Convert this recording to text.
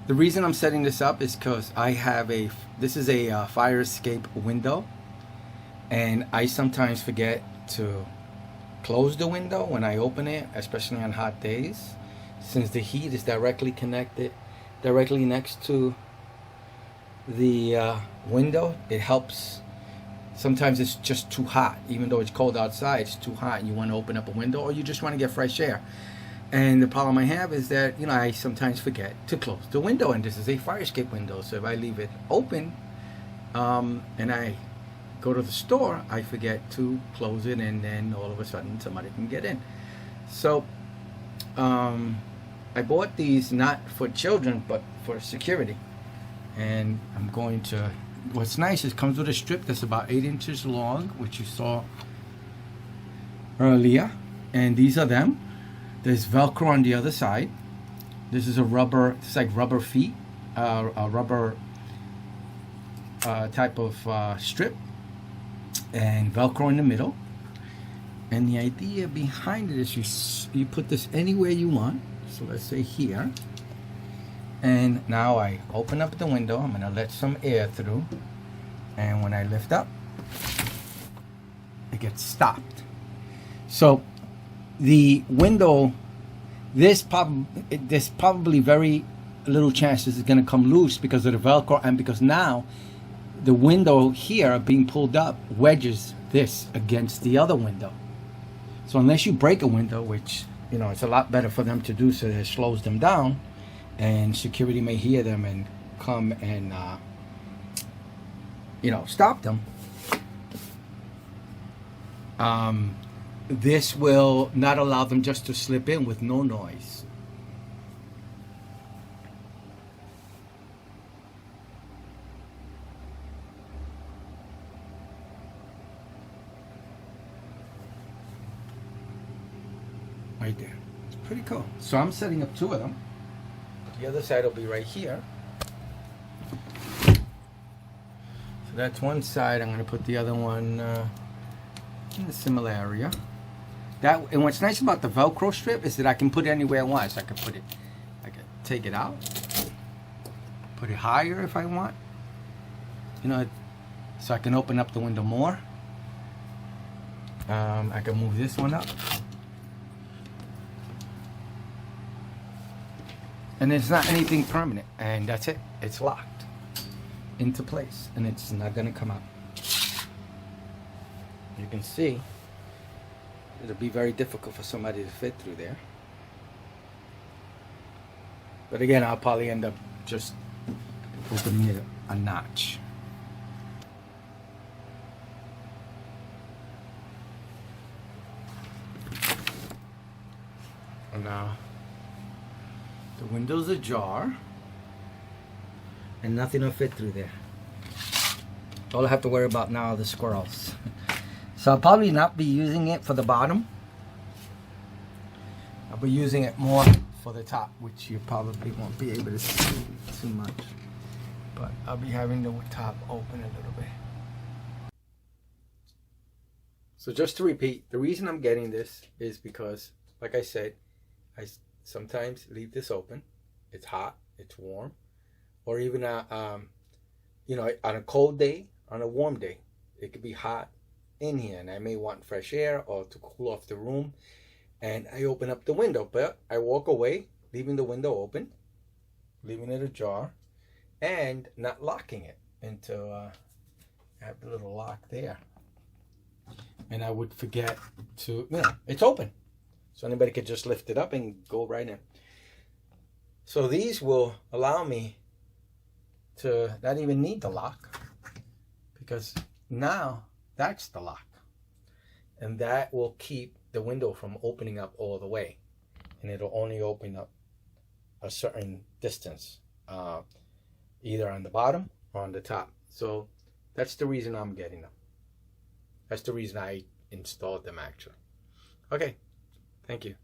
The reason I'm setting this up is because this is a fire escape window, and I sometimes forget to close the window when I open it, especially on hot days, since the heat is directly next to the window. It helps. Sometimes it's just too hot, even though it's cold outside. It's too hot, and you want to open up a window, or you just want to get fresh air. And the problem I have is that I sometimes forget to close the window, and this is a fire escape window. So if I leave it open, and I go to the store, I forget to close it, and then all of a sudden somebody can get in. So I bought these not for children but for security, and I'm going to. What's nice is it comes with a strip that's about 8 inches long, which you saw earlier, and these are them. There's Velcro on the other side. This is a rubber, it's like rubber feet, a rubber type of strip, and Velcro in the middle. And the idea behind it is you put this anywhere you want. So let's say here. And now I open up the window. I'm going to let some air through. And when I lift up, it gets stopped. So the window, there's probably very little chances it's going to come loose because of the Velcro, and because now the window here being pulled up wedges this against the other window. So unless you break a window, which it's a lot better for them to do, so that it slows them down, and security may hear them and come and stop them. This will not allow them just to slip in with no noise. Right there. It's pretty cool. So I'm setting up 2 of them. The other side will be right here. So that's one side. I'm going to put the other one in a similar area. And what's nice about the Velcro strip is that I can put it anywhere I want. So I can take it out, put it higher if I want. So I can open up the window more. I can move this one up. And it's not anything permanent, and that's it. It's locked into place, and it's not going to come out. You can see it'll be very difficult for somebody to fit through there. But again, I'll probably end up just opening it a notch. And now the window's ajar, and nothing will fit through there. All I have to worry about now are the squirrels. So I'll probably not be using it for the bottom. I'll be using it more for the top, which you probably won't be able to see too much. But I'll be having the top open a little bit. So just to repeat, the reason I'm getting this is because, like I said, I sometimes leave this open. It's hot, it's warm, or even on a cold day, on a warm day, it could be hot in here, and I may want fresh air or to cool off the room, and I open up the window, but I walk away, leaving the window open, leaving it ajar, and not locking it until I have the little lock there. And I would forget to, it's open. So anybody could just lift it up and go right in. So these will allow me to not even need the lock, because now that's the lock. And that will keep the window from opening up all the way. And it'll only open up a certain distance, either on the bottom or on the top. So that's the reason I'm getting them. That's the reason I installed them, actually. Okay. Thank you.